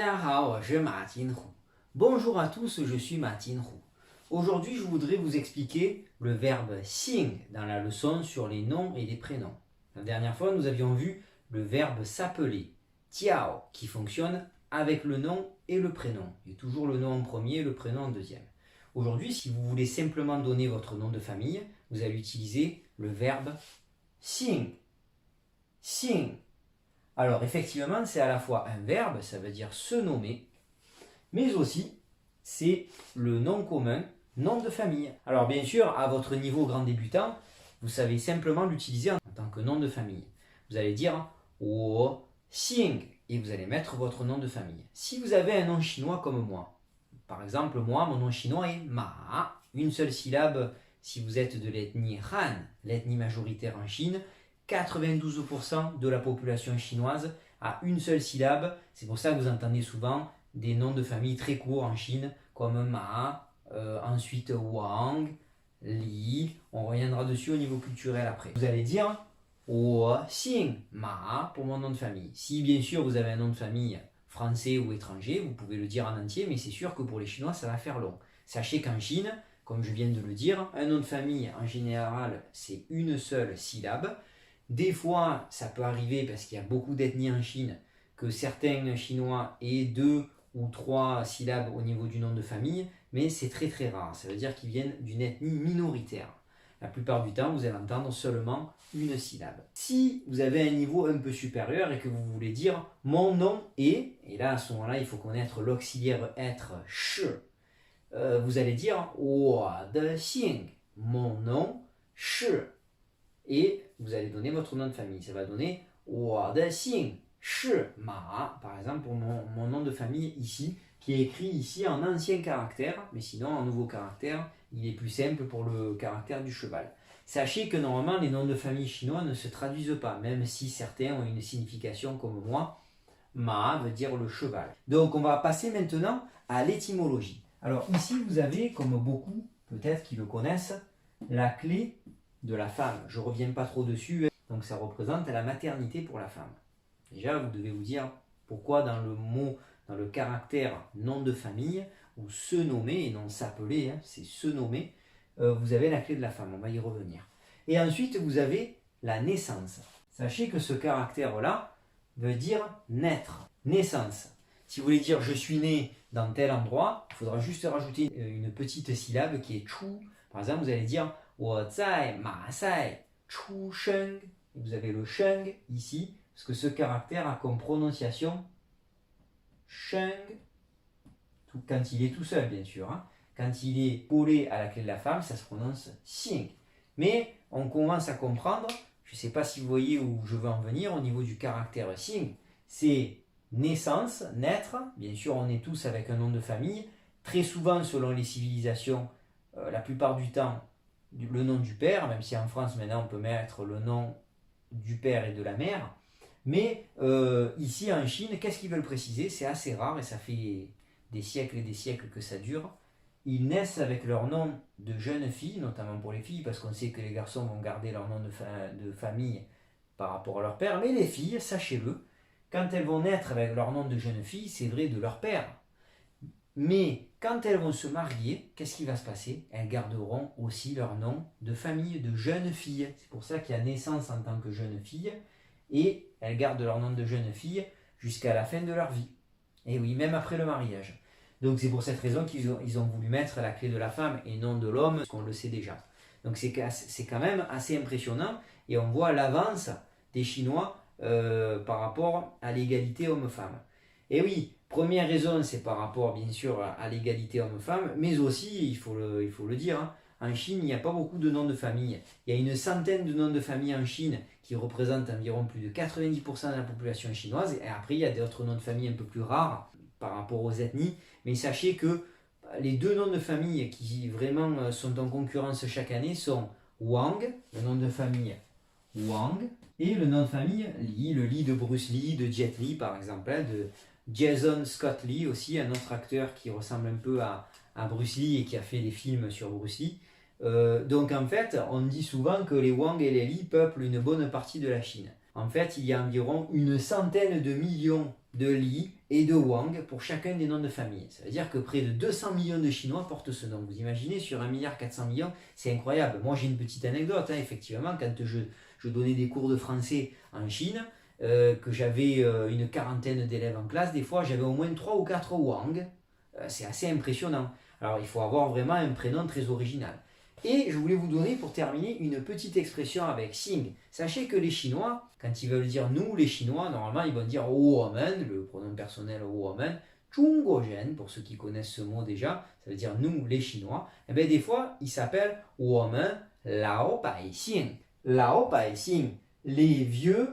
大家好，我是马金虎. Bonjour à tous, je suis Ma Jinhu. Aujourd'hui, je voudrais vous expliquer le verbe xing dans la leçon sur les noms et les prénoms. La dernière fois, nous avions vu le verbe s'appeler, jiao, qui fonctionne avec le nom et le prénom. Il y a toujours le nom en premier et le prénom en deuxième. Aujourd'hui, si vous voulez simplement donner votre nom de famille, vous allez utiliser le verbe xing. Xing. Alors effectivement, c'est à la fois un verbe, ça veut dire se nommer, mais aussi c'est le nom commun, nom de famille. Alors bien sûr, à votre niveau grand débutant, vous savez simplement l'utiliser en tant que nom de famille. Vous allez dire wo xing et vous allez mettre votre nom de famille. Si vous avez un nom chinois comme moi, par exemple moi, mon nom chinois est Ma, une seule syllabe si vous êtes de l'ethnie Han, l'ethnie majoritaire en Chine. 92% de la population chinoise a une seule syllabe. C'est pour ça que vous entendez souvent des noms de famille très courts en Chine, comme Ma, ensuite Wang, Li. On reviendra dessus au niveau culturel après. Vous allez dire wo xing Ma pour mon nom de famille. Si bien sûr vous avez un nom de famille français ou étranger, vous pouvez le dire en entier, mais c'est sûr que pour les Chinois, ça va faire long. Sachez qu'en Chine, comme je viens de le dire, un nom de famille, en général, c'est une seule syllabe. Des fois, ça peut arriver, parce qu'il y a beaucoup d'ethnies en Chine, que certains Chinois aient 2 ou 3 syllabes au niveau du nom de famille, mais c'est très très rare. Ça veut dire qu'ils viennent d'une ethnie minoritaire. La plupart du temps, vous allez entendre seulement une syllabe. Si vous avez un niveau un peu supérieur et que vous voulez dire « mon nom est », et là, à ce moment-là, il faut connaître l'auxiliaire être « shi », vous allez dire « wo de xing », mon nom, shi. Et vous allez donner votre nom de famille. Ça va donner wo de xing shi Ma, par exemple, pour mon nom de famille ici, qui est écrit ici en ancien caractère, mais sinon en nouveau caractère, il est plus simple pour le caractère du cheval. Sachez que normalement, les noms de famille chinois ne se traduisent pas, même si certains ont une signification comme moi. Ma veut dire le cheval. Donc on va passer maintenant à l'étymologie. Alors ici, vous avez, comme beaucoup, peut-être qui le connaissent, la clé de la femme. Je ne reviens pas trop dessus, donc ça représente la maternité pour la femme. Déjà, vous devez vous dire pourquoi dans le mot, dans le caractère nom de famille, ou se nommer, et non s'appeler, c'est se nommer, vous avez la clé de la femme, on va y revenir. Et ensuite, vous avez la naissance. Sachez que ce caractère-là veut dire naître, naissance. Si vous voulez dire je suis né dans tel endroit, il faudra juste rajouter une petite syllabe qui est chu. Par exemple, vous allez dire 我在马赛出生. Vous avez le sheng ici, parce que ce caractère a comme prononciation sheng, quand il est tout seul bien sûr. Quand il est collé à la clé de la femme, ça se prononce xing. Mais on commence à comprendre, je ne sais pas si vous voyez où je veux en venir au niveau du caractère xing, c'est naissance, naître. Bien sûr, on est tous avec un nom de famille. Très souvent, selon les civilisations, la plupart du temps, le nom du père, même si en France maintenant on peut mettre le nom du père et de la mère. Mais ici en Chine, qu'est-ce qu'ils veulent préciser? C'est assez rare et ça fait des siècles et des siècles que ça dure. Ils naissent avec leur nom de jeune fille, notamment pour les filles, parce qu'on sait que les garçons vont garder leur nom de famille par rapport à leur père. Mais les filles, sachez-le, quand elles vont naître avec leur nom de jeune fille, c'est vrai de leur père. Mais quand elles vont se marier, qu'est-ce qui va se passer? Elles garderont aussi leur nom de famille de jeune fille. C'est pour ça qu'il y a naissance en tant que jeune fille et elles gardent leur nom de jeune fille jusqu'à la fin de leur vie. Et oui, même après le mariage. Donc c'est pour cette raison qu'ils ont voulu mettre la clé de la femme et non de l'homme, parce qu'on le sait déjà. Donc c'est quand même assez impressionnant et on voit l'avance des Chinois par rapport à l'égalité homme-femme. Et oui, première raison, c'est par rapport bien sûr à l'égalité homme-femme, mais aussi, il faut le dire, en Chine, il n'y a pas beaucoup de noms de famille. Il y a une centaine de noms de famille en Chine qui représentent environ plus de 90% de la population chinoise. Et après, il y a d'autres noms de famille un peu plus rares par rapport aux ethnies. Mais sachez que les 2 noms de famille qui vraiment sont en concurrence chaque année sont Wang, le nom de famille Wang, et le nom de famille Li, le Li de Bruce Lee, de Jet Li par exemple, de Jason Scott Lee aussi, un autre acteur qui ressemble un peu à Bruce Lee et qui a fait des films sur Bruce Lee. Donc en fait, on dit souvent que les Wang et les Li peuplent une bonne partie de la Chine. En fait, il y a environ une centaine de millions de Li et de Wang pour chacun des noms de famille. Ça veut dire que près de 200 millions de Chinois portent ce nom. Vous imaginez, sur 1,4 milliard, c'est incroyable. Moi, j'ai une petite anecdote, effectivement, quand je donnais des cours de français en Chine, que j'avais une quarantaine d'élèves en classe, des fois, j'avais au moins 3 ou 4 Wang. C'est assez impressionnant. Alors, il faut avoir vraiment un prénom très original. Et je voulais vous donner, pour terminer, une petite expression avec Xing. Sachez que les Chinois, quand ils veulent dire nous, les Chinois, normalement, ils vont dire woman, le pronom personnel woman, Zhongguozhen, pour ceux qui connaissent ce mot déjà, ça veut dire nous, les Chinois. Et bien, des fois, ils s'appellent woman Lao Bai Xing. Lao Bai Xing, les vieux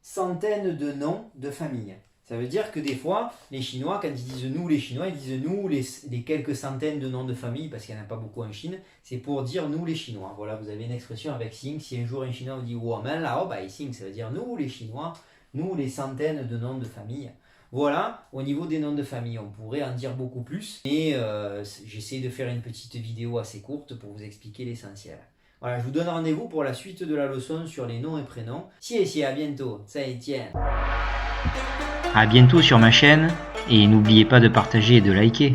centaines de noms de famille. Ça veut dire que des fois, les Chinois, quand ils disent nous les Chinois, ils disent nous les quelques centaines de noms de famille, parce qu'il n'y en a pas beaucoup en Chine, c'est pour dire nous les Chinois. Voilà, vous avez une expression avec Xing. Si un jour un Chinois vous dit Woman Lao Bai Xing, ça veut dire nous les Chinois, nous les centaines de noms de famille. Voilà, au niveau des noms de famille, on pourrait en dire beaucoup plus, mais j'essaie de faire une petite vidéo assez courte pour vous expliquer l'essentiel. Voilà, je vous donne rendez-vous pour la suite de la leçon sur les noms et prénoms. À bientôt, Zaijian. À bientôt sur ma chaîne et n'oubliez pas de partager et de liker.